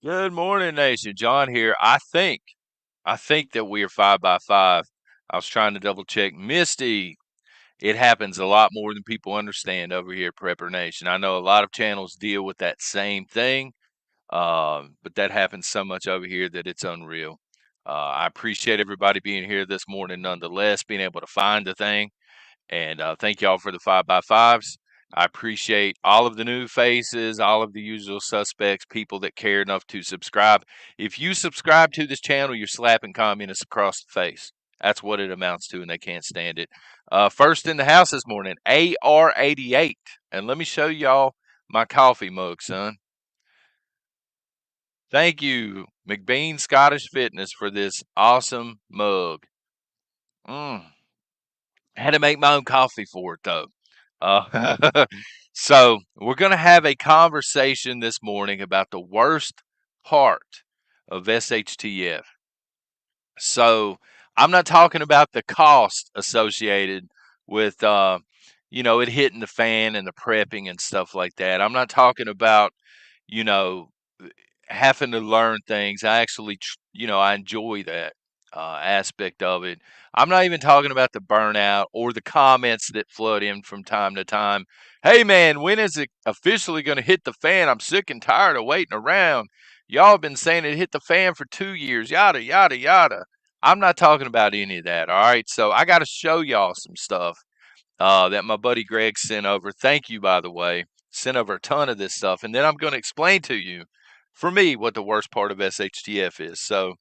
Good morning, Nation. John here. I think that we are 5 by 5. I was trying to double check. Misty, it happens a lot more than people understand over here at Prepper Nation. I know a lot of channels deal with that same thing, but that happens so much over here that it's unreal. I appreciate everybody being here this morning, nonetheless, being able to find the thing. And thank y'all for the 5 by 5s. I appreciate all of the new faces, all of the usual suspects, people that care enough to subscribe. If you subscribe to this channel, you're slapping communists across the face. That's what it amounts to, and they can't stand it. First in the house this morning, AR88. And let me show y'all my coffee mug, son. Thank you, McBean Scottish Fitness, for this awesome mug. I had to make my own coffee for it, though. So we're going to have a conversation this morning about the worst part of SHTF. So I'm not talking about the cost associated with, it hitting the fan and the prepping and stuff like that. I'm not talking about, you know, having to learn things. I actually, I enjoy that aspect of it. I'm not even talking about the burnout or the comments that flood in from time to time. Hey, man, when is it officially going to hit the fan? I'm sick and tired of waiting around. Y'all have been saying it hit the fan for 2 years, yada, yada, yada. I'm not talking about any of that, all right? So I got to show y'all some stuff that my buddy Greg sent over. Thank you, by the way. Sent over a ton of this stuff. And then I'm going to explain to you, for me, what the worst part of SHTF is. So,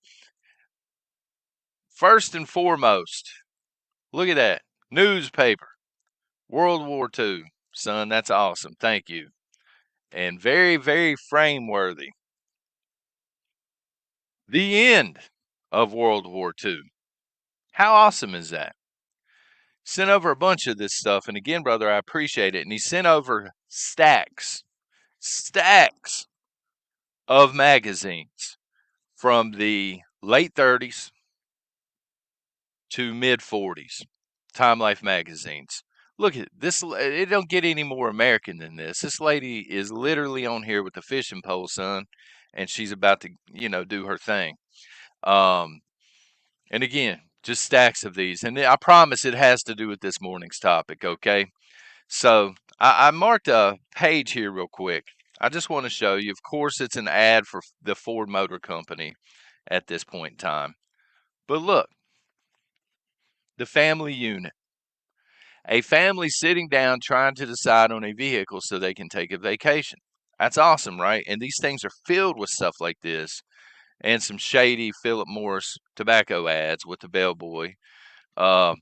first and foremost, look at that. Newspaper. World War II. Son, that's awesome. Thank you. And very, very frame worthy. The end of World War II. How awesome is that? Sent over a bunch of this stuff. And again, brother, I appreciate it. And he sent over stacks of magazines from the late 30s to mid 40s. Time Life magazines. Look at this. It don't get any more American than this. This lady is literally on here with the fishing pole, son, and she's about to, do her thing. And again, just stacks of these. And I promise it has to do with this morning's topic, okay? So I marked a page here real quick. I just want to show you. Of course, it's an ad for the Ford Motor Company at this point in time. But look, the family unit. A family sitting down trying to decide on a vehicle so they can take a vacation. That's awesome, right? And these things are filled with stuff like this and some shady Philip Morris tobacco ads with the bellboy. Uh,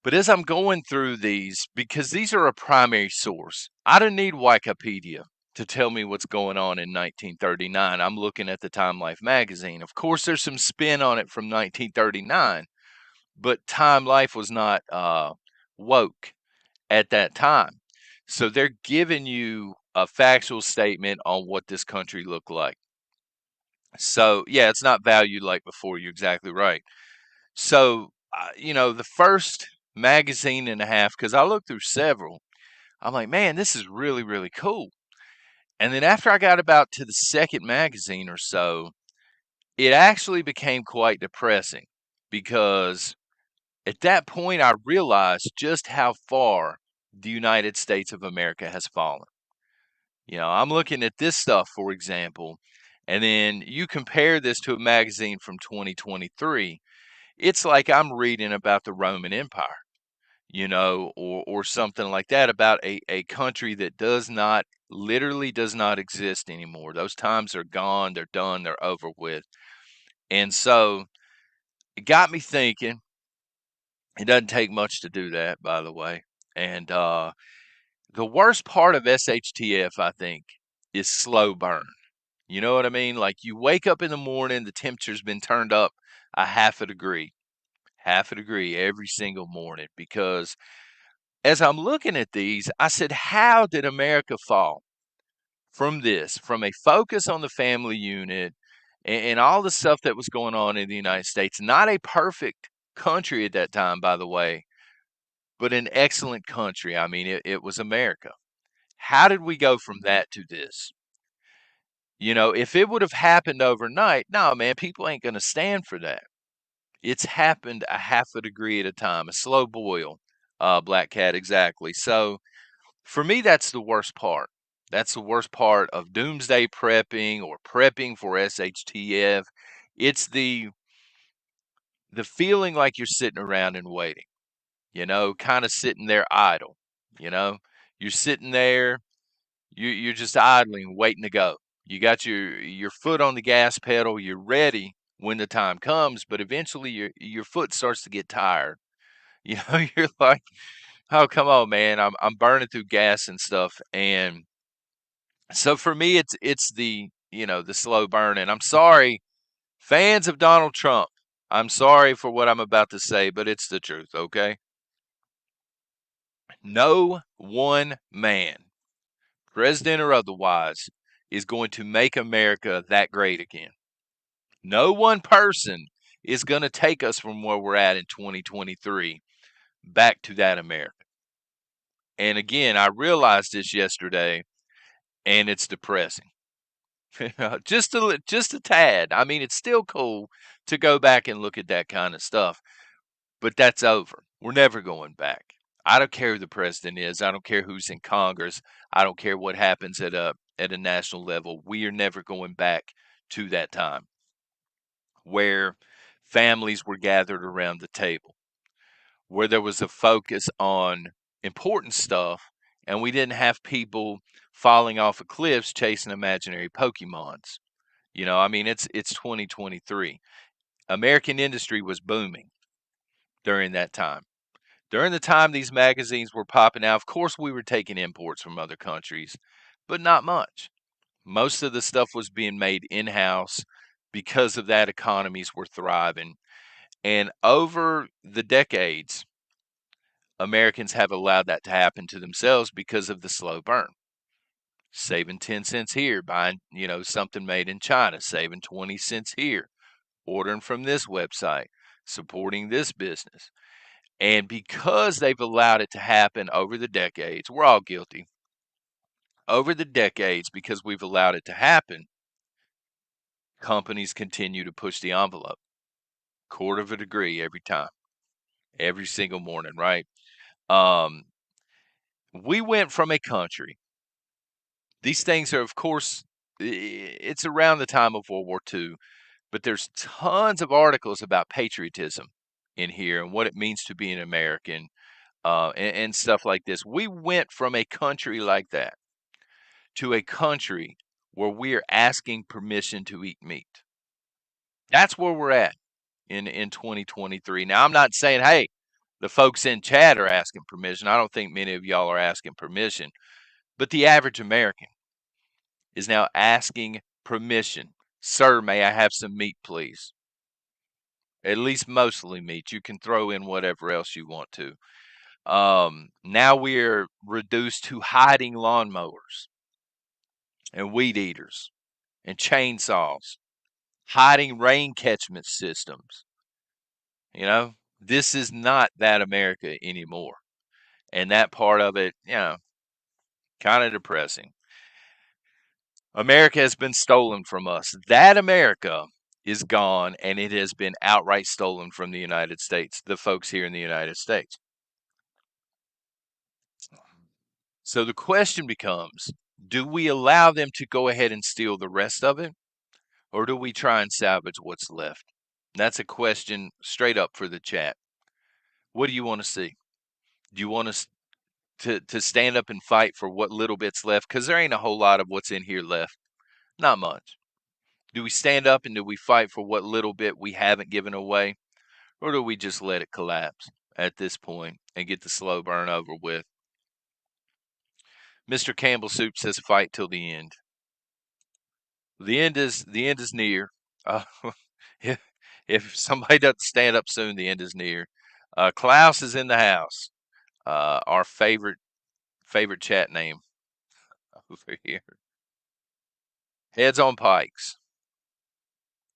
but as I'm going through these, because these are a primary source, I don't need Wikipedia to tell me what's going on in 1939. I'm looking at the Time Life magazine. Of course, there's some spin on it from 1939, but Time Life was not woke at that time. So they're giving you a factual statement on what this country looked like. So, yeah, it's not valued like before. You're exactly right. So, the first magazine and a half, because I looked through several, I'm like, man, this is really, really cool. And then after I got about to the second magazine or so, it actually became quite depressing because at that point I realized just how far the United States of America has fallen. I'm looking at this stuff, for example, and then you compare this to a magazine from 2023. It's like I'm reading about the Roman Empire, or something like that, about a country that literally does not exist anymore. Those times are gone, they're done, they're over with. And so it got me thinking, It doesn't take much to do that, by the way. And the worst part of SHTF, I think, is slow burn. You know what I mean? Like you wake up in the morning, the temperature's been turned up a half a degree every single morning. Because as I'm looking at these, I said, how did America fall from this, from a focus on the family unit and all the stuff that was going on in the United States? Not a perfect country at that time, by the way, but an excellent country. I mean, it was America. How did we go from that to this? You know, if it would have happened overnight, no, man, people ain't going to stand for that. It's happened a half a degree at a time, a slow boil, Black Cat, exactly. So for me, that's the worst part. That's the worst part of doomsday prepping or prepping for SHTF. It's the feeling like you're sitting around and waiting, kind of sitting there idle, you know. You're sitting there, you're just idling, waiting to go. You got your foot on the gas pedal, you're ready when the time comes, but eventually your foot starts to get tired. You're like, "Oh, come on, man. I'm burning through gas and stuff." And so for me it's the slow burn. And I'm sorry, fans of Donald Trump. I'm sorry for what I'm about to say, but it's the truth, okay? No one man, president or otherwise, is going to make America that great again. No one person is going to take us from where we're at in 2023 back to that America. And again, I realized this yesterday, and it's depressing. Just a tad. I mean, it's still cool to go back and look at that kind of stuff, but that's over. We're never going back. I don't care who the president is. I don't care who's in Congress. I don't care what happens at a national level. We are never going back to that time where families were gathered around the table, where there was a focus on important stuff, and we didn't have people falling off of cliffs chasing imaginary Pokemons. I mean, it's 2023. American industry was booming during that time. During the time these magazines were popping out, of course, we were taking imports from other countries, but not much. Most of the stuff was being made in house. Because of that, economies were thriving. And over the decades, Americans have allowed that to happen to themselves because of the slow burn. Saving 10 cents here, buying, something made in China, saving 20 cents here, ordering from this website, supporting this business. And because they've allowed it to happen over the decades, we're all guilty. Over the decades, because we've allowed it to happen, companies continue to push the envelope. Quarter of a degree every time, every single morning, right? Um, we went from a country. These things are, of course, it's around the time of World War II, but there's tons of articles about patriotism in here and what it means to be an American, and stuff like this. We went from a country like that to a country where we are asking permission to eat meat. That's where we're at in 2023. Now, I'm not saying, hey, the folks in chat are asking permission. I don't think many of y'all are asking permission, but the average American is now asking permission. Sir, may I have some meat, please? At least mostly meat. You can throw in whatever else you want to. Now we're reduced to hiding lawnmowers and weed eaters and chainsaws, hiding rain catchment systems. This is not that America anymore. And that part of it, kind of depressing. America has been stolen from us. That America is gone, and it has been outright stolen from the United States, the folks here in the United States. So the question becomes, do we allow them to go ahead and steal the rest of it, or do we try and salvage what's left? That's a question straight up for the chat. What do you want to see? Do you want us to stand up and fight for what little bit's left? Because there ain't a whole lot of what's in here left. Not much. Do we stand up and do we fight for what little bit we haven't given away? Or do we just let it collapse at this point and get the slow burn over with. Mr. Campbell Soup says fight till the end. The end is near. Uh, if, if somebody doesn't stand up soon, the end is near. Klaus is in the house. Our favorite chat name over here. Heads on pikes.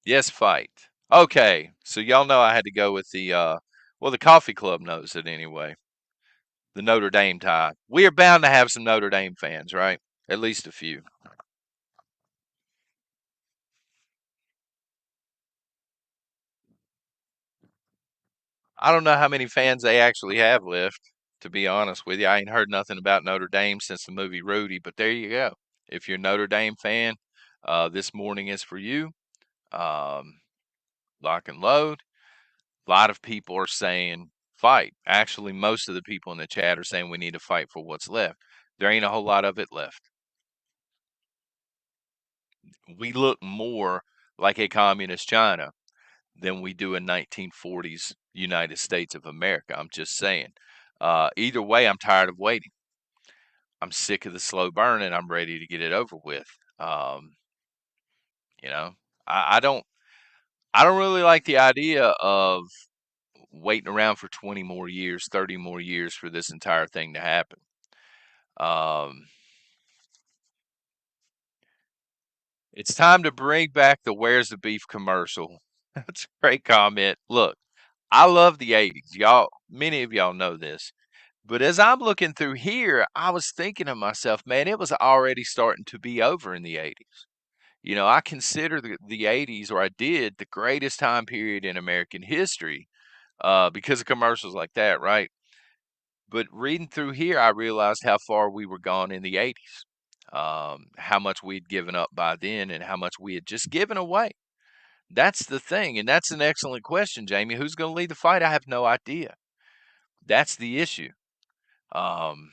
Yes, fight. Okay, so y'all know I had to go with the coffee club knows it anyway. The Notre Dame tie. We are bound to have some Notre Dame fans, right? At least a few. I don't know how many fans they actually have left, to be honest with you. I ain't heard nothing about Notre Dame since the movie Rudy, but there you go. If you're a Notre Dame fan, this morning is for you. Um, Lock and load. A lot of people are saying fight. Actually, most of the people in the chat are saying we need to fight for what's left. There ain't a whole lot of it left. We look more like a communist China than we do in 1940s United States of America. I'm just saying. Either way, I'm tired of waiting. I'm sick of the slow burn and I'm ready to get it over with. Um, you know, I don't really like the idea of waiting around for 20 more years, 30 more years for this entire thing to happen. Um, it's time to bring back the Where's the Beef commercial. That's a great comment. Look, I love the 80s. Y'all, many of y'all know this. But as I'm looking through here, I was thinking to myself, man, it was already starting to be over in the 80s. You know, I consider the 80s, or I did, the greatest time period in American history because of commercials like that, right? But reading through here, I realized how far we were gone in the 80s, how much we'd given up by then, and how much we had just given away. That's the thing. And that's an excellent question, Jamie. Who's going to lead the fight? I have no idea. That's the issue. Um,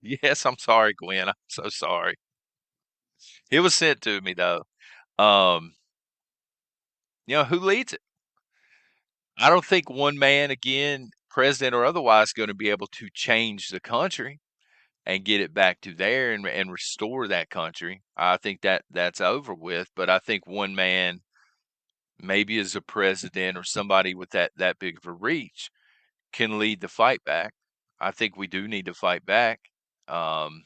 yes, I'm sorry, Gwen. I'm so sorry. It was sent to me, though. Um, who leads it? I don't think one man, again, president or otherwise, going to be able to change the country and get it back to there and restore that country. I think that's over with. But I think one man, maybe as a president or somebody with that big of a reach, can lead the fight back. I think we do need to fight back. Um,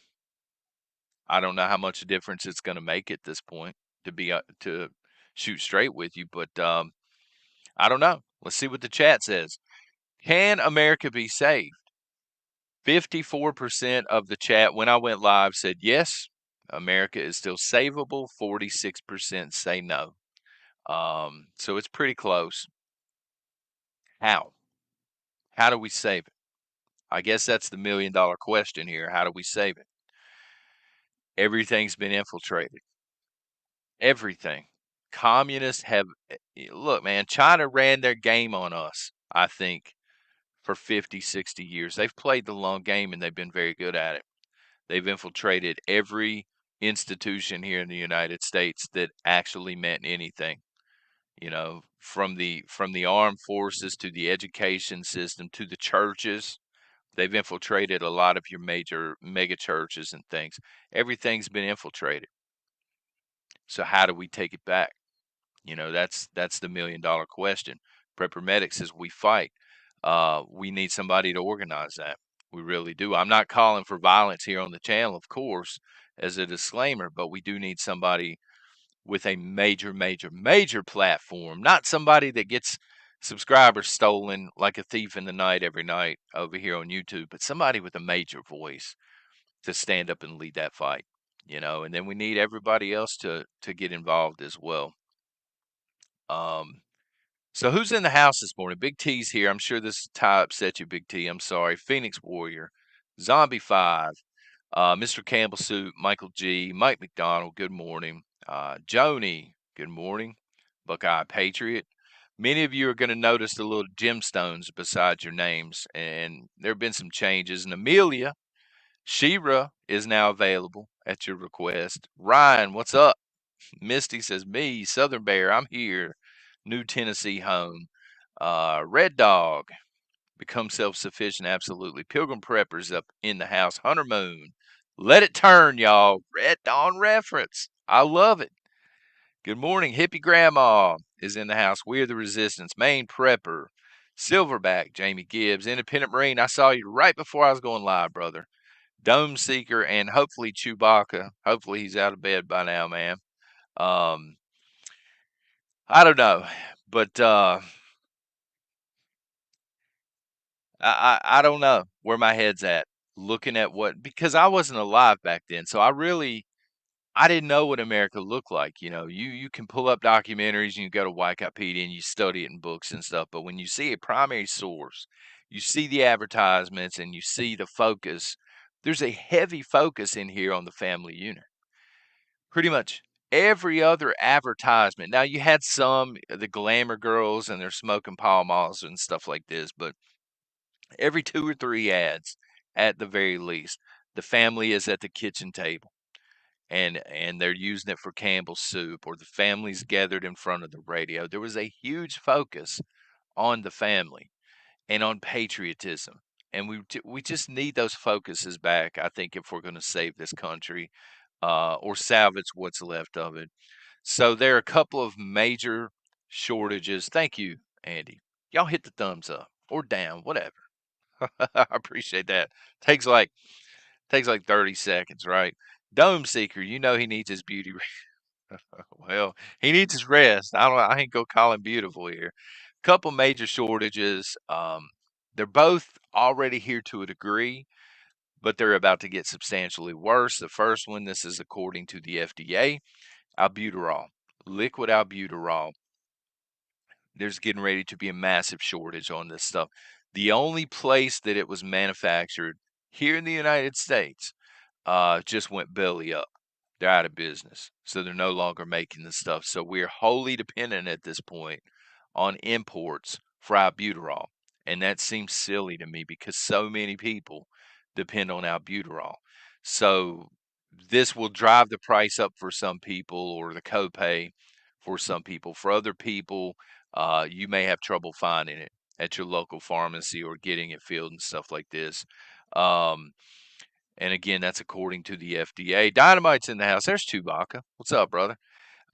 I don't know how much difference it's going to make at this point to shoot straight with you, but I don't know. Let's see what the chat says. Can America be saved? 54% of the chat when I went live said yes, America is still savable. 46% say no. So it's pretty close. How? How do we save it? I guess that's the $1 million question here. How do we save it? Everything's been infiltrated. Everything. Communists have, look, man, China ran their game on us, I think, for 50, 60 years. They've played the long game and they've been very good at it. They've infiltrated every institution here in the United States that actually meant anything. From the armed forces to the education system to the churches. They've infiltrated a lot of your major mega churches and things. Everything's been infiltrated. So how do we take it back? That's the $1 million question. Prepper Medic says we fight. We need somebody to organize that. We really do. I'm not calling for violence here on the channel, of course, as a disclaimer, but we do need somebody with a major, major, major platform, not somebody that gets subscribers stolen like a thief in the night every night over here on YouTube, but somebody with a major voice to stand up and lead that fight, and then we need everybody else to get involved as well. So who's in the house this morning? Big T's here. I'm sure this tie upset you, Big T. I'm sorry. Phoenix Warrior, Zombie 5, Mr. Campbell Suit, Michael G, Mike McDonald, good morning. Joni, good morning. Buckeye Patriot. Many of you are going to notice the little gemstones beside your names, and there have been some changes. And Amelia, Shira is now available at your request. Ryan, what's up? Misty says, me, Southern Bear, I'm here. new Tennessee home. Red Dog, become self-sufficient, absolutely. Pilgrim Preppers up in the house. Hunter Moon, let it turn, y'all. Red Dawn reference. I love it. Good morning, hippie grandma is in the house. We are the resistance. Main prepper. Silverback, Jamie Gibbs. Independent Marine, I saw you right before I was going live, brother. Dome Seeker and hopefully Chewbacca. Hopefully he's out of bed by now, man. Um, I don't know, but I don't know where my head's at. Looking at what, because I wasn't alive back then, so I didn't know what America looked like. You can pull up documentaries and you go to Wikipedia and you study it in books and stuff. But when you see a primary source, you see the advertisements and you see the focus. There's a heavy focus in here on the family unit. Pretty much every other advertisement. Now you had some the glamour girls and they're smoking Pall Malls and stuff like this, but every two or three ads, at the very least, the family is at the kitchen table and they're using it for Campbell's soup, or the family's gathered in front of the radio. There was a huge focus on the family and on patriotism, and we just need those focuses back. I think if we're going to save this country, or salvage what's left of it. So there are a couple of major shortages. Thank you, Andy. Y'all hit the thumbs up or down, whatever. I appreciate that. Takes like takes like 30 seconds, right? Dome Seeker, he needs his beauty. Well, he needs his rest. I ain't gonna call him beautiful here. Couple major shortages. They're both already here to a degree, but they're about to get substantially worse. The first one, this is according to the FDA, albuterol, liquid albuterol. There's getting ready to be a massive shortage on this stuff. The only place that it was manufactured here in the United States just went belly up. They're out of business. So they're no longer making the stuff. So we're wholly dependent at this point on imports for albuterol. And that seems silly to me because so many people depend on albuterol. So this will drive the price up for some people, or the copay for some people. For other people, you may have trouble finding it at your local pharmacy or getting it filled and stuff like this. Um, and again, that's according to the FDA. Dynamite's in the house. There's Chewbacca. What's up, brother?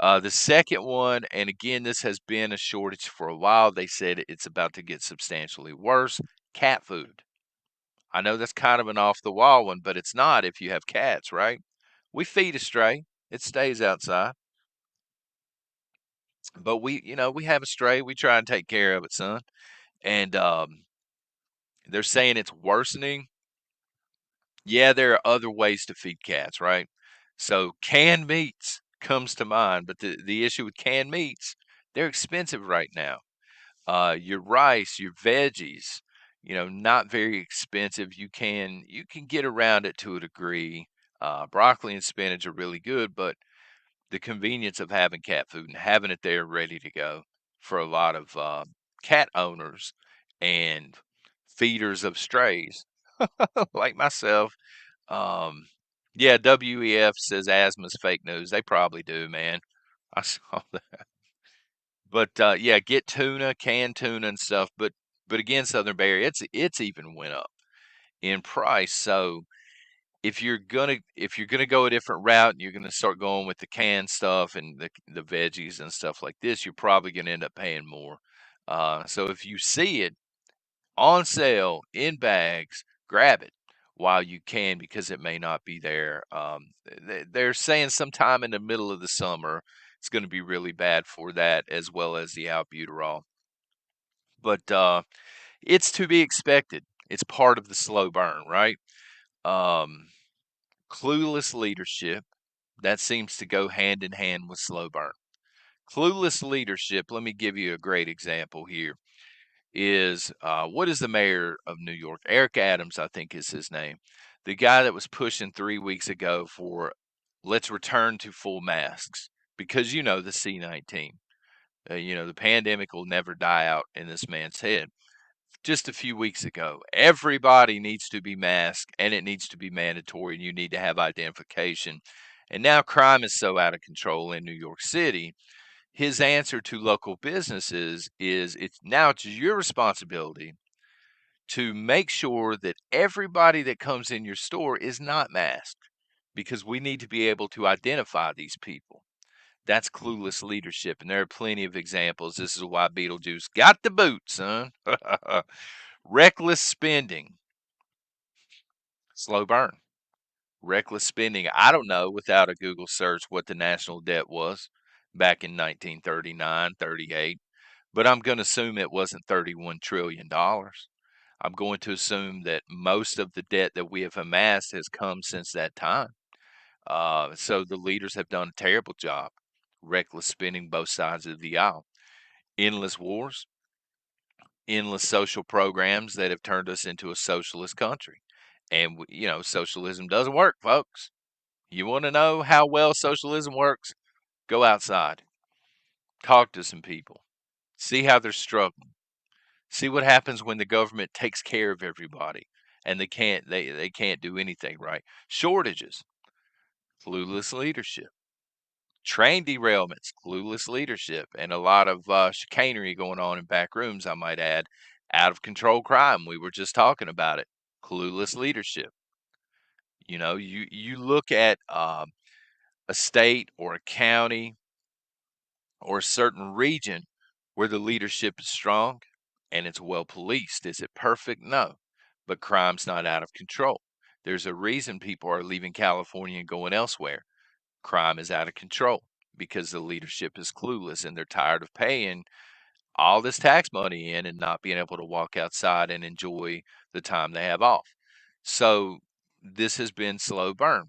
The second one, and again, this has been a shortage for a while. They said it's about to get substantially worse. Cat food. I know that's kind of an off the wall one, but it's not if you have cats, right? We feed a stray, it stays outside. But we have a stray. We try and take care of it, son. And they're saying it's worsening. Yeah, there are other ways to feed cats, right? So canned meats comes to mind, but the issue with canned meats, they're expensive right now. Your rice, your veggies, not very expensive. You can get around it to a degree. Broccoli and spinach are really good, but the convenience of having cat food and having it there ready to go for a lot of cat owners and feeders of strays like myself. um, yeah, WEF says asthma's fake news. They probably do, man. I saw that. But yeah, get tuna, canned tuna and stuff. But again, Southern Bay Area, it's even went up in price. So if you're gonna go a different route and you're gonna start going with the canned stuff and the veggies and stuff like this, you're probably gonna end up paying more. So if you see it on sale in bags, grab it while you can because it may not be there. They're saying sometime in the middle of the summer it's going to be really bad for that, as well as the albuterol. But it's to be expected. It's part of the slow burn, right? Um, Clueless leadership, that seems to go hand in hand with slow burn. Clueless leadership, let me give you a great example here. Is what is the mayor of New York? Eric Adams, I think is his name. The guy that was pushing 3 weeks ago for let's return to full masks because the C-19. The pandemic will never die out in this man's head. Just a few weeks ago, everybody needs to be masked and it needs to be mandatory, and you need to have identification. And now crime is so out of control in New York City. his answer to local businesses is it's your responsibility to make sure that everybody that comes in your store is not masked, because we need to be able to identify these people. That's clueless leadership, and there are plenty of examples. This is why Beetlejuice got the boot, son. Reckless spending, slow burn. Reckless spending. I don't know without a Google search what the national debt was back in 1939, 38, but I'm going to assume it wasn't $31 trillion. I'm going to assume that most of the debt that we have amassed has come since that time. So the leaders have done a terrible job. Reckless spending, both sides of the aisle. Endless wars, endless social programs that have turned us into a socialist country. And, socialism doesn't work, folks. You want to know how well socialism works? Go outside, talk to some people, see how they're struggling, see what happens when the government takes care of everybody and they can't do anything right. Shortages, clueless leadership. Train derailments, clueless leadership, and a lot of chicanery going on in back rooms, I might add. Out of control crime, we were just talking about it. Clueless leadership. You look at a state or a county or a certain region where the leadership is strong and it's well policed. Is it perfect? No. But crime's not out of control. There's a reason people are leaving California and going elsewhere. Crime is out of control because the leadership is clueless and they're tired of paying all this tax money in and not being able to walk outside and enjoy the time they have off. So this has been slow burn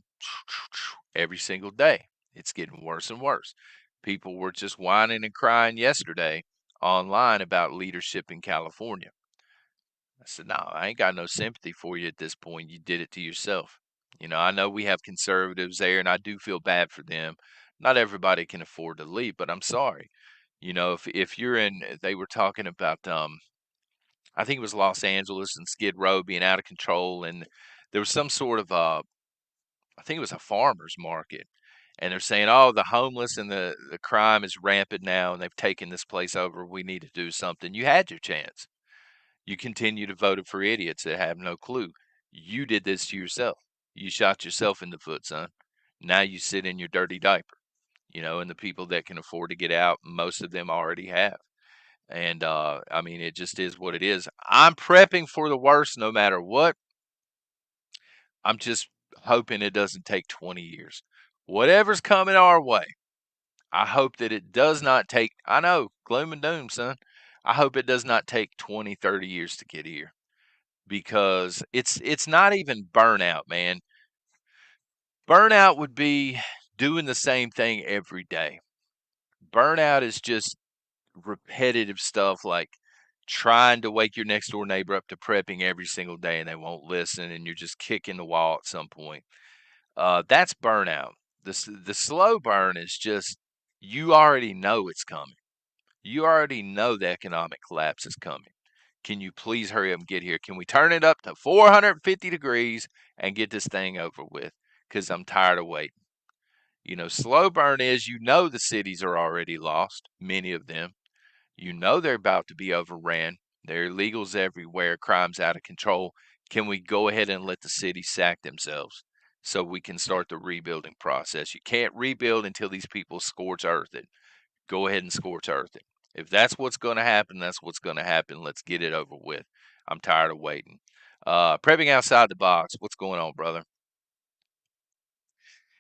every single day. It's getting worse and worse. People were just whining and crying yesterday online about leadership in California. I said, no, I ain't got no sympathy for you at this point. You did it to yourself. I know we have conservatives there, and I do feel bad for them. Not everybody can afford to leave, but I'm sorry. If you're in, they were talking about, I think it was Los Angeles and Skid Row being out of control, and there was some sort of, I think it was a farmer's market, and they're saying, oh, the homeless and the crime is rampant now, and they've taken this place over. We need to do something. You had your chance. You continue to vote for idiots that have no clue. You did this to yourself. You shot yourself in the foot, son. Now you sit in your dirty diaper, and the people that can afford to get out, most of them already have. And I mean, it just is what it is. I'm prepping for the worst no matter what. I'm just hoping it doesn't take 20 years. Whatever's coming our way, I hope that it does not take, I know, gloom and doom, son. I hope it does not take 20, 30 years to get here, because it's not even burnout, man. Burnout would be doing the same thing every day. Burnout is just repetitive stuff like trying to wake your next door neighbor up to prepping every single day and they won't listen and you're just kicking the wall at some point. That's burnout. The slow burn is just, you already know it's coming. You already know the economic collapse is coming. Can you please hurry up and get here? Can we turn it up to 450 degrees and get this thing over with? Because I'm tired of waiting. Slow burn is, the cities are already lost, many of them. They're about to be overran. There are illegals everywhere. Crime's out of control. Can we go ahead and let the cities sack themselves so we can start the rebuilding process? You can't rebuild until these people scorch earth it. Go ahead and scorch earth it. If that's what's going to happen, that's what's going to happen. Let's get it over with. I'm tired of waiting. Prepping outside the box. What's going on, brother?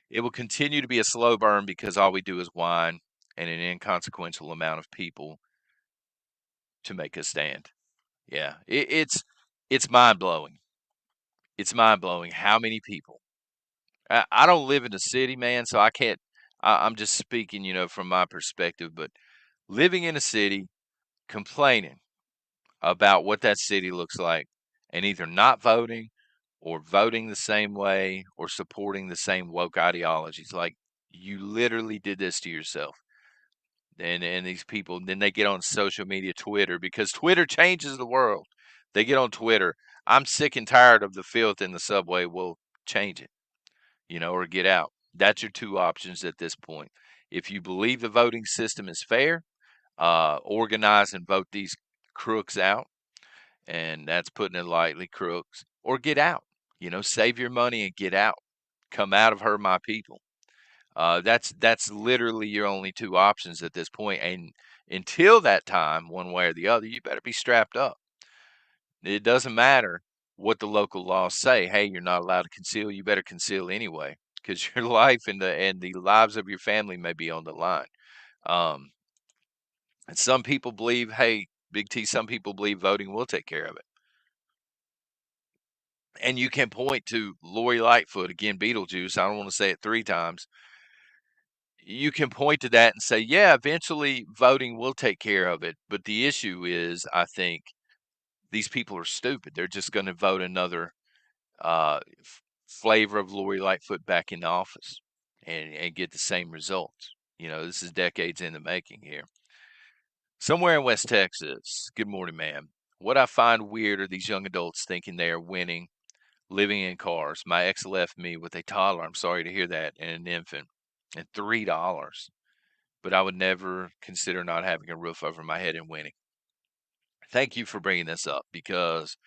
It will continue to be a slow burn because all we do is whine and an inconsequential amount of people to make us stand. Yeah, it's mind blowing. It's mind blowing how many people. I don't live in the city, man, so I can't. I'm just speaking, from my perspective. But living in a city, complaining about what that city looks like, and either not voting or voting the same way or supporting the same woke ideologies. Like, you literally did this to yourself. And these people, then they get on social media, Twitter, because Twitter changes the world. They get on Twitter. I'm sick and tired of the filth in the subway. Well, change it, or get out. That's your two options at this point. If you believe the voting system is fair, organize and vote these crooks out. And that's putting it lightly, crooks. Or get out. Save your money and get out. Come out of Hurt My People. That's literally your only two options at this point. And until that time, one way or the other, you better be strapped up. It doesn't matter what the local laws say. Hey, you're not allowed to conceal. You better conceal anyway, because your life and the lives of your family may be on the line. Um, and some people believe, hey, Big T, some people believe voting will take care of it. And you can point to Lori Lightfoot, again, Beetlejuice. I don't want to say it three times. You can point to that and say, yeah, eventually voting will take care of it. But the issue is, I think these people are stupid. They're just going to vote another flavor of Lori Lightfoot back in office and get the same results. This is decades in the making here. Somewhere in West Texas, good morning, ma'am. What I find weird are these young adults thinking they are winning, living in cars. My ex left me with a toddler. I'm sorry to hear that, and an infant, and $3. But I would never consider not having a roof over my head and winning. Thank you for bringing this up because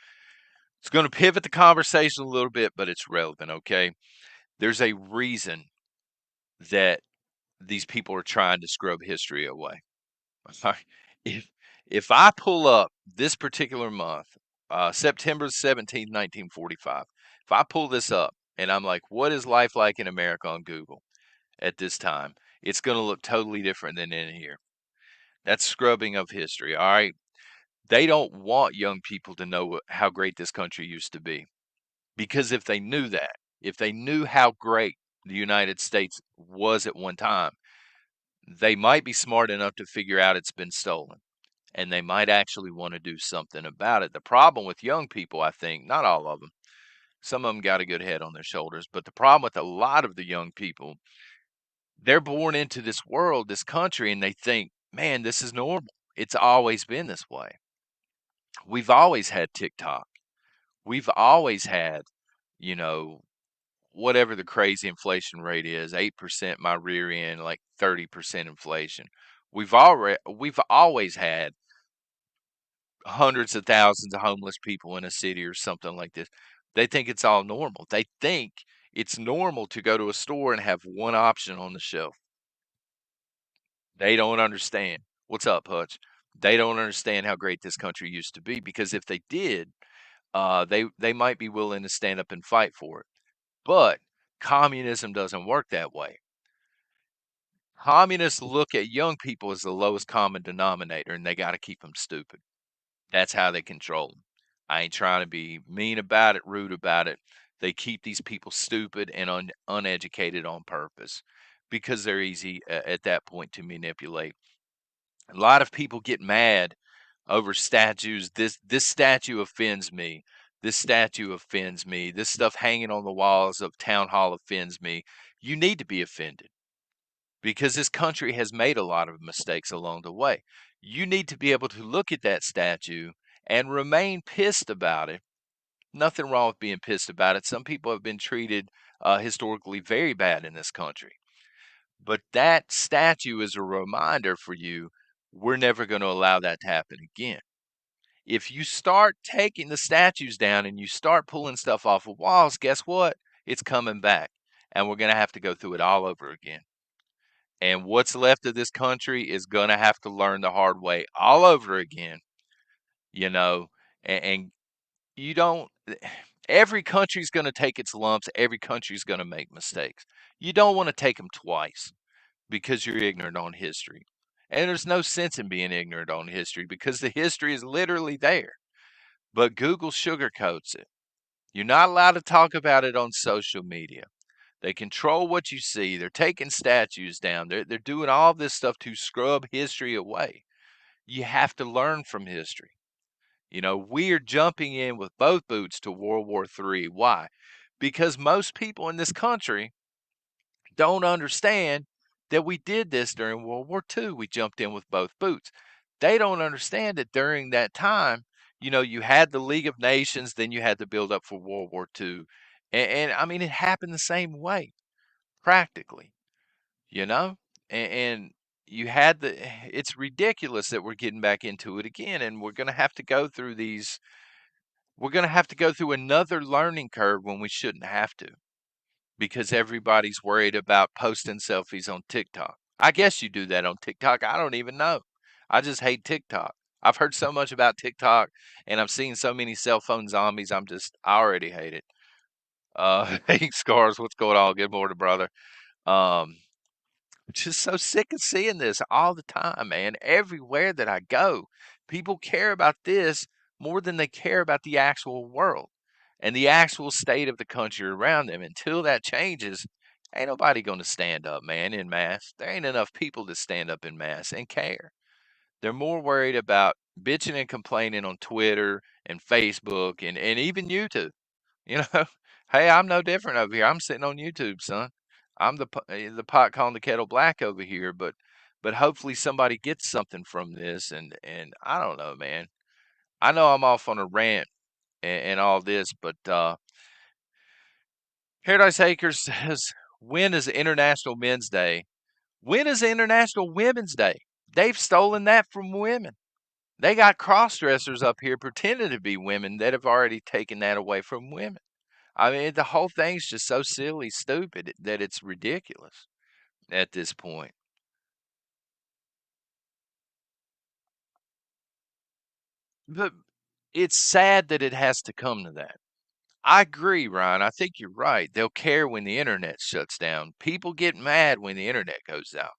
it's going to pivot the conversation a little bit, but it's relevant, okay? There's a reason that these people are trying to scrub history away. If if I pull up this particular month, September 17th, 1945, if I pull this up and I'm like, what is life like in America on Google at this time? It's going to look totally different than in here. That's scrubbing of history, all right? They don't want young people to know how great this country used to be. Because if they knew that, if they knew how great the United States was at one time, they might be smart enough to figure out it's been stolen. And they might actually want to do something about it. The problem with young people, I think, not all of them, some of them got a good head on their shoulders, but the problem with a lot of the young people, they're born into this world, this country, and they think, man, this is normal. It's always been this way. We've always had TikTok. We've always had, you know, whatever the crazy inflation rate is, 8% my rear end, like 30% inflation. We've always had hundreds of thousands of homeless people in a city or something like this. They think it's all normal. They think it's normal to go to a store and have one option on the shelf. They don't understand. What's up, Hutch? They don't understand how great this country used to be, because if they did, they might be willing to stand up and fight for it. But communism doesn't work that way. Communists look at young people as the lowest common denominator, and they got to keep them stupid. That's how they control them. I ain't trying to be mean about it, rude about it. They keep these people stupid and uneducated on purpose, because they're easy at that point to manipulate. A lot of people get mad over statues. This statue offends me. This statue offends me. This stuff hanging on the walls of town hall offends me. You need to be offended, because this country has made a lot of mistakes along the way. You need to be able to look at that statue and remain pissed about it. Nothing wrong with being pissed about it. Some people have been treated historically very bad in this country. But that statue is a reminder for you, we're never going to allow that to happen again. If you start taking the statues down and you start pulling stuff off of walls, guess what? It's coming back. And we're going to have to go through it all over again. And what's left of this country is going to have to learn the hard way all over again, you know, and you don't, every country's going to take its lumps. Every country's going to make mistakes. You don't want to take them twice because you're ignorant on history. And there's no sense in being ignorant on history, because the history is literally there. But Google sugarcoats it. You're not allowed to talk about it on social media. They control what you see. They're taking statues down. They're doing all this stuff to scrub history away. You have to learn from history. We are jumping in with both boots to World War III. Why? Because most people in this country don't understand that we did this during World War II. We jumped in with both boots. They don't understand that during that time, you had the League of Nations, then you had to build up for World War II. And I mean, it happened the same way, practically, you know? and you had the it's ridiculous that we're getting back into it again, and we're going to have to go through these we're going to have to go through another learning curve when we shouldn't have to, because everybody's worried about posting selfies on TikTok. I guess you do that on TikTok. I don't even know. I just hate TikTok. I've heard so much about TikTok, and I've seen so many cell phone zombies. I already hate it. Hey, Scars, what's going on? Good morning, brother. Um, just so sick of seeing this all the time, man. Everywhere that I go, people care about this more than they care about the actual world and the actual state of the country around them. Until that changes, ain't nobody going to stand up, man, in mass. There ain't enough people to stand up in mass and care. They're more worried about bitching and complaining on Twitter and Facebook and even YouTube. You know, hey, I'm no different over here. I'm sitting on YouTube, son. I'm the pot calling the kettle black over here, but hopefully somebody gets something from this. And I don't know, man. I know I'm off on a rant and all this, but Paradise Acres says, when is International Men's Day? When is International Women's Day? They've stolen that from women. They got cross dressers up here pretending to be women that have already taken that away from women. I mean, the whole thing's just so silly, stupid that it's ridiculous at this point. But it's sad that it has to come to that. I agree, Ryan. I think you're right. They'll care when the internet shuts down. People get mad when the internet goes out.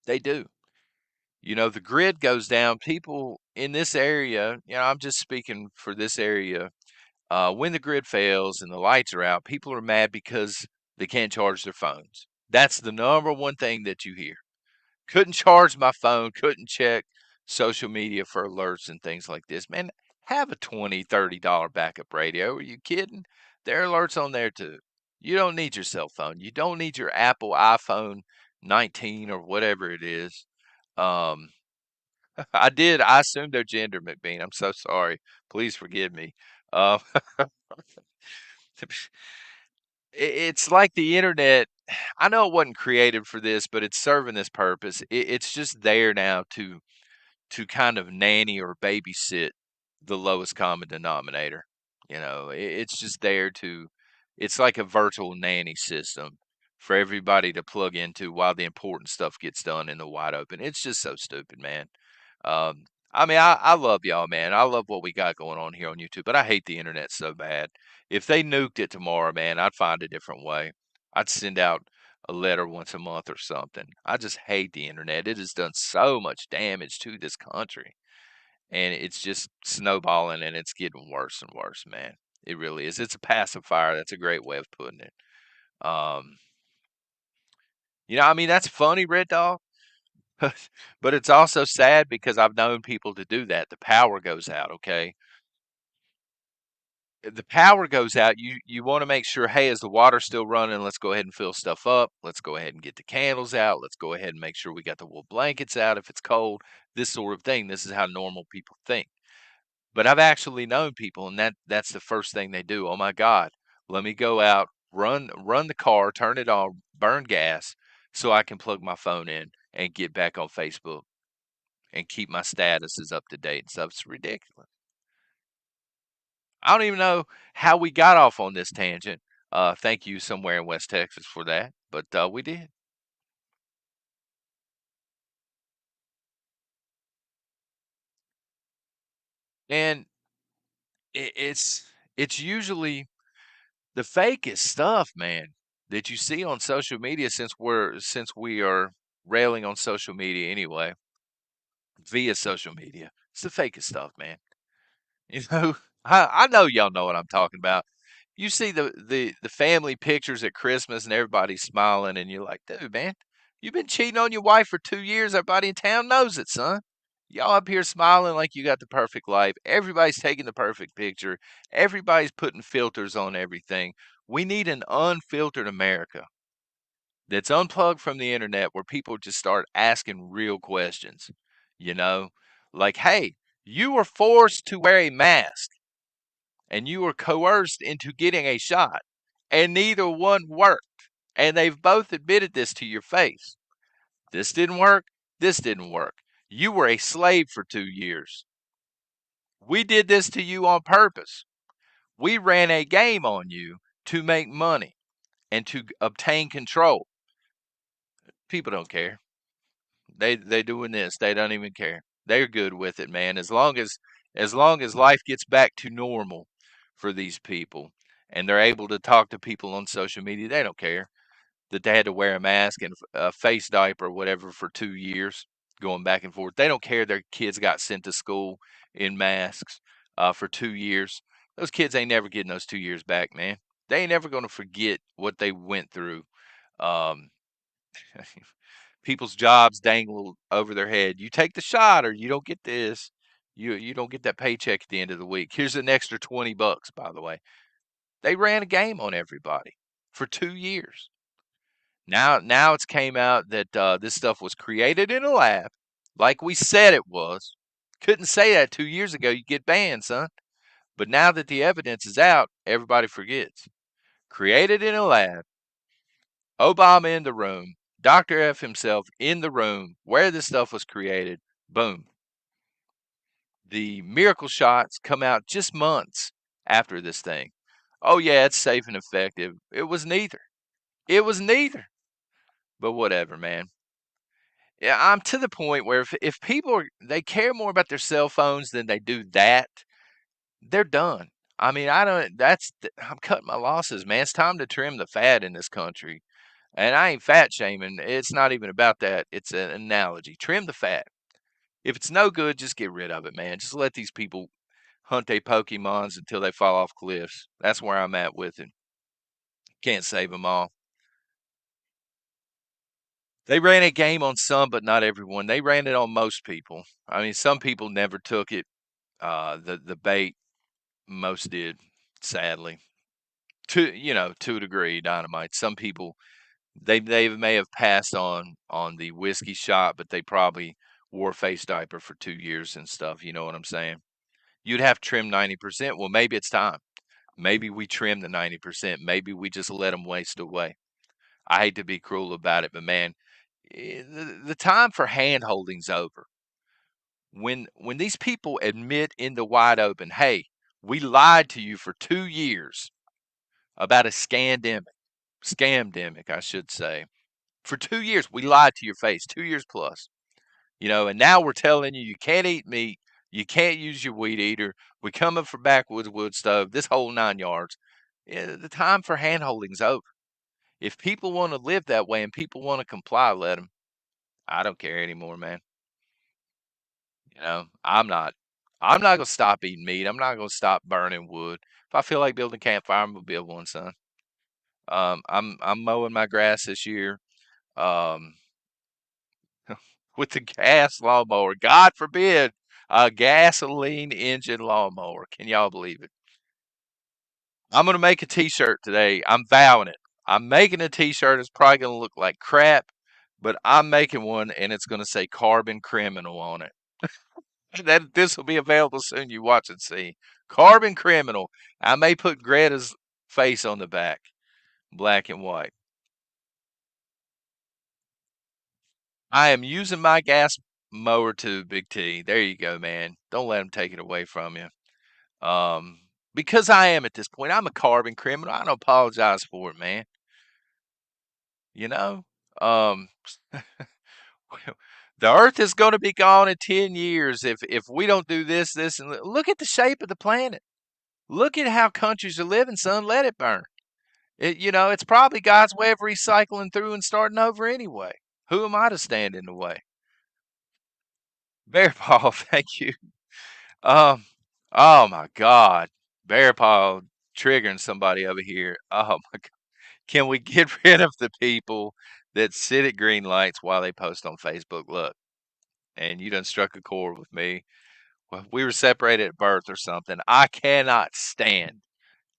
They do. You know, the grid goes down. People in this area, I'm just speaking for this area. When the grid fails and the lights are out, people are mad because they can't charge their phones. That's the number one thing that you hear. Couldn't charge my phone, couldn't check social media for alerts and things like this. Man, have a $20, $30 backup radio. Are you kidding? There are alerts on there too. You don't need your cell phone. You don't need your Apple iPhone 19 or whatever it is. Um, I assumed their gender, McBean. I'm so sorry. Please forgive me. Uh, it's like the internet. I know it wasn't created for this, but it's serving this purpose. It's just there now to kind of nanny or babysit the lowest common denominator. It's just there it's like a virtual nanny system for everybody to plug into while the important stuff gets done in the wide open. It's just so stupid, man. Um, I mean, I love y'all, man. I love what we got going on here on YouTube, but I hate the internet so bad. If they nuked it tomorrow, man, I'd find a different way. I'd send out a letter once a month or something. I just hate the internet. It has done so much damage to this country, and it's just snowballing, and it's getting worse and worse, man. It really is. It's a pacifier. That's a great way of putting it. Um, I mean, that's funny, Red Dog. But it's also sad because I've known people to do that. The power goes out, okay? The power goes out, you want to make sure, hey, is the water still running? Let's go ahead and fill stuff up. Let's go ahead and get the candles out. Let's go ahead and make sure we got the wool blankets out if it's cold. This sort of thing. This is how normal people think. But I've actually known people, and that's the first thing they do. Oh my God, let me go out, run the car, turn it on, burn gas, so I can plug my phone in and get back on Facebook and keep my statuses up to date and stuff. It's ridiculous. I don't even know how we got off on this tangent. Thank you somewhere in West Texas for that, but we did. And it's usually the fakest stuff, man, that you see on social media since we are railing on social media anyway, via social media. It's the fakest stuff, man. You know, I know y'all know what I'm talking about. You see the family pictures at Christmas and everybody's smiling, and you're like, dude, man, you've been cheating on your wife for 2 years. Everybody in town knows it, son. Y'all up here smiling like you got the perfect life. Everybody's taking the perfect picture. Everybody's putting filters on everything. We need an unfiltered America that's unplugged from the internet where people just start asking real questions, you know? Like, hey, you were forced to wear a mask and you were coerced into getting a shot, and neither one worked. And they've both admitted this to your face. This didn't work. This didn't work. You were a slave for 2 years. We did this to you on purpose. We ran a game on you to make money and to obtain control. People don't care. They doing this. They don't even care. They're good with it, man. As long as life gets back to normal for these people and they're able to talk to people on social media, they don't care that they had to wear a mask and a face diaper or whatever for 2 years, going back and forth. They don't care their kids got sent to school in masks for 2 years. Those kids ain't never getting those 2 years back, man. They ain't never going to forget what they went through. Um, People's jobs dangle over their head. You take the shot or you don't get this. You don't get that paycheck at the end of the week. Here's an extra $20, by the way. They ran a game on everybody for 2 years. Now it's came out that this stuff was created in a lab, like we said it was. Couldn't say that 2 years ago. You get banned, son. But now that the evidence is out, everybody forgets. Created in a lab. Obama in the room. Dr. F himself in the room where this stuff was created. Boom. The miracle shots come out just months after this thing. Oh, yeah, it's safe and effective. It was neither. It was neither. But whatever, man. Yeah, I'm to the point where if people they care more about their cell phones than they do that, they're done. I mean, I don't. I'm cutting my losses, man. It's time to trim the fat in this country. And I ain't fat shaming. It's not even about that. It's an analogy. Trim the fat. If it's no good, just get rid of it, man. Just let these people hunt their Pokemons until they fall off cliffs. That's where I'm at with it. Can't save them all. They ran a game on some, but not everyone. They ran it on most people. I mean, some people never took it. The bait, most did, sadly. To a degree, Dynamite. Some people they may have passed on the whiskey shot, but they probably wore a face diaper for 2 years and stuff. You know what I'm saying? You'd have to trim 90%. Well, maybe it's time. Maybe we trim the 90%. Maybe we just let them waste away. I hate to be cruel about it, but man, the time for hand holding's over. When these people admit in the wide open, hey, we lied to you for 2 years about a scamdemic, I should say. For 2 years, we lied to your face, 2 years plus. And now we're telling you can't eat meat, you can't use your weed eater. We're coming for backwoods wood stove, this whole 9 yards. Yeah, the time for handholding's over. If people want to live that way and people want to comply, let them. I don't care anymore, man. I'm not gonna stop eating meat. I'm not gonna stop burning wood. If I feel like building a campfire, I'm gonna build one, son. I'm mowing my grass this year. Um, with the gas lawnmower. God forbid a gasoline engine lawnmower. Can y'all believe it? I'm gonna make a T-shirt today. I'm vowing it. I'm making a T-shirt. It's probably gonna look like crap, but I'm making one, and it's gonna say "Carbon Criminal" on it. That this will be available soon. You watch and see. Carbon Criminal. I may put Greta's face on the back, black and white. I am using my gas mower too, Big T. There you go, man. Don't let them take it away from you. Because I am at this point, I'm a carbon criminal. I don't apologize for it, man. You know, um, the Earth is going to be gone in 10 years if we don't do this, and look at the shape of the planet. Look at how countries are living, son. Let it burn. It's probably God's way of recycling through and starting over anyway. Who am I to stand in the way? Bear Paul, thank you. Um, oh my God, Bear Paul triggering somebody over here. Oh my God. Can we get rid of the people that sit at green lights while they post on Facebook? Look, and you done struck a chord with me. Well, we were separated at birth or something. I cannot stand.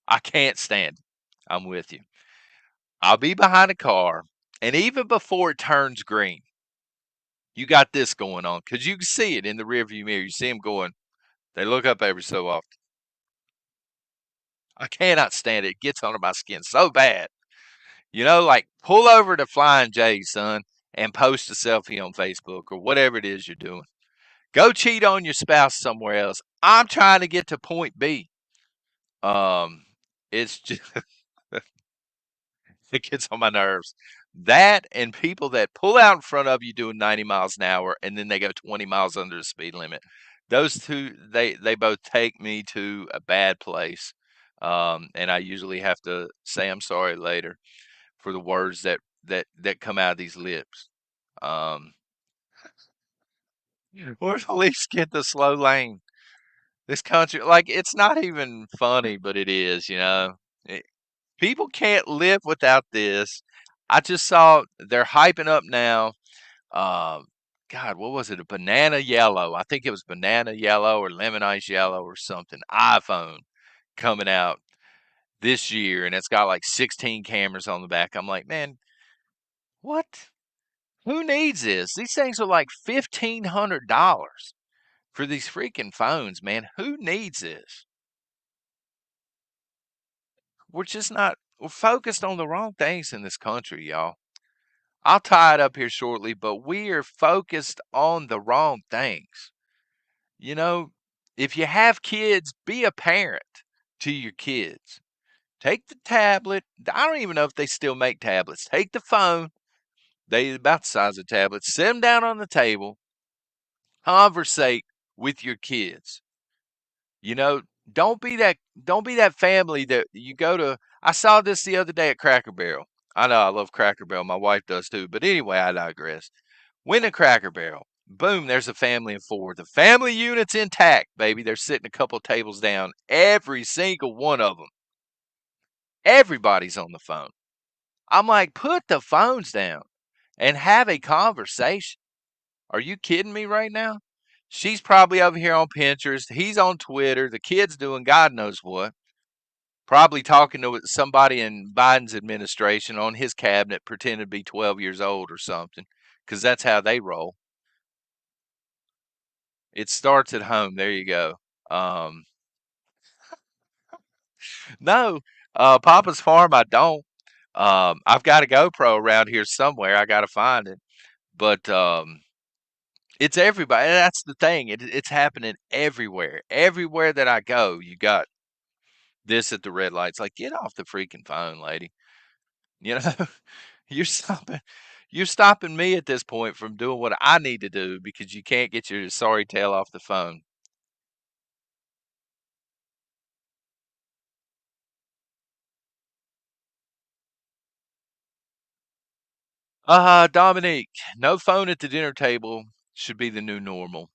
I can't stand. I'm with you. I'll be behind a car, and even before it turns green, you got this going on because you can see it in the rearview mirror. You see them going. They look up every so often. I cannot stand it. It gets under my skin so bad. Like pull over to Flying J, son, and post a selfie on Facebook or whatever it is you're doing. Go cheat on your spouse somewhere else. I'm trying to get to point B. Um, it's just it gets on my nerves. That and people that pull out in front of you doing 90 miles an hour and then they go 20 miles under the speed limit. Those two, they both take me to a bad place. And I usually have to say I'm sorry later for the words that come out of these lips. Um, or at least get the slow lane. This country, like, it's not even funny, but it is, you know. People can't live without this. I just saw they're hyping up now. Uh, God, what was it? A banana yellow. I think it was banana yellow or lemon ice yellow or something. iPhone coming out this year, and it's got like 16 cameras on the back. I'm like, man, what? Who needs this? These things are like $1,500 for these freaking phones, man. Who needs this? We're just not. We're focused on the wrong things in this country, y'all. I'll tie it up here shortly, but we are focused on the wrong things. You know, if you have kids, be a parent to your kids. Take the tablet. I don't even know if they still make tablets. Take the phone. They about the size of tablets. Sit them down on the table. Conversate with your kids. You know, don't be that family that you go to. I saw this the other day at Cracker Barrel. I know I love Cracker Barrel. My wife does too. But anyway, I digress. Went to Cracker Barrel. Boom, there's a family of four. The family unit's intact, baby. They're sitting a couple tables down. Every single one of them. Everybody's on the phone. I'm like, put the phones down and have a conversation. Are you kidding me right now? She's probably over here on Pinterest. He's on Twitter. The kid's doing God knows what. Probably talking to somebody in Biden's administration on his cabinet, pretending to be 12 years old or something, because that's how they roll. It starts at home. There you go. Um, no, Papa's Farm, I don't. I've got a GoPro around here somewhere. I got to find it. But it's everybody. That's the thing. It's happening everywhere. Everywhere that I go, you got this at the red lights. Like, get off the freaking phone, lady. You know, you're stopping. You're stopping me at this point from doing what I need to do because you can't get your sorry tail off the phone. Dominique, no phone at the dinner table should be the new normal.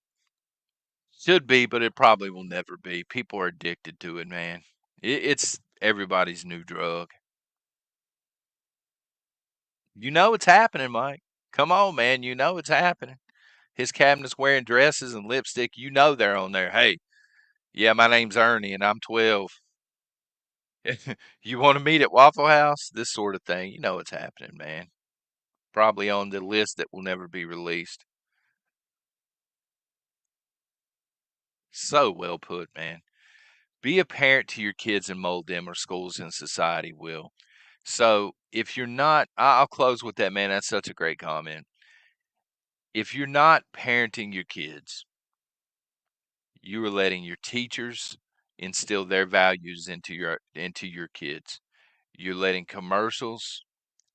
Should be, but it probably will never be. People are addicted to it, man. It's everybody's new drug. You know it's happening, Mike. Come on, man. You know it's happening. His cabinet's wearing dresses and lipstick. You know they're on there. Hey, yeah, my name's Ernie and I'm 12. You want to meet at Waffle House? This sort of thing. You know it's happening, man. Probably on the list that will never be released. So well put, man. Be a parent to your kids and mold them, or schools and society will. So if you're not, I'll close with that, man. That's such a great comment. If you're not parenting your kids, you are letting your teachers instill their values into your kids. You're letting commercials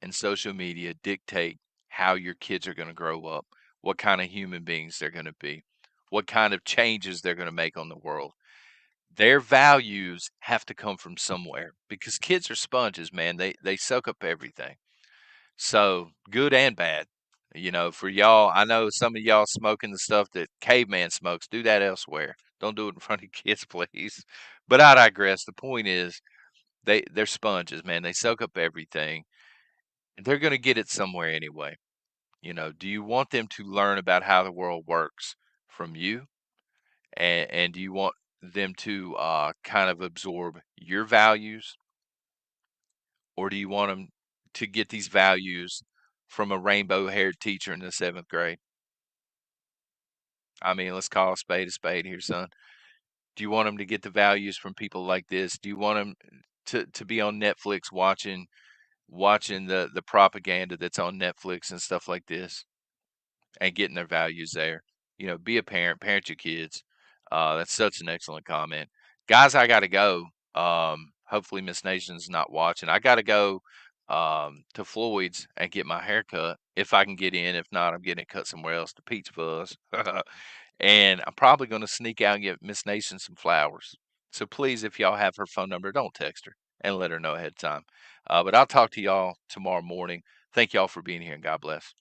and social media dictate how your kids are going to grow up, what kind of human beings they're going to be, what kind of changes they're going to make on the world. Their values have to come from somewhere because kids are sponges, man. They soak up everything. So good and bad. You know, for y'all, I know some of y'all smoking the stuff that caveman smokes. Do that elsewhere. Don't do it in front of kids, please. But I digress. The point is, they're sponges, man. They soak up everything. They're going to get it somewhere anyway. You know, do you want them to learn about how the world works from you? And do you want them to kind of absorb your values? Or do you want them to get these values from a rainbow haired teacher in the seventh grade? I mean, let's call a spade here, son. Do you want them to get the values from people like this? Do you want them to be on Netflix watching watching the propaganda that's on Netflix and stuff like this and getting their values there. Be a parent, parent your kids. That's such an excellent comment. Guys, I got to go. Hopefully Miss Nation's not watching. I got to go to Floyd's and get my hair cut if I can get in. If not, I'm getting it cut somewhere else to Peach Fuzz. And I'm probably going to sneak out and get Miss Nation some flowers. So please, if y'all have her phone number, don't text her and let her know ahead of time. But I'll talk to y'all tomorrow morning. Thank y'all for being here and God bless.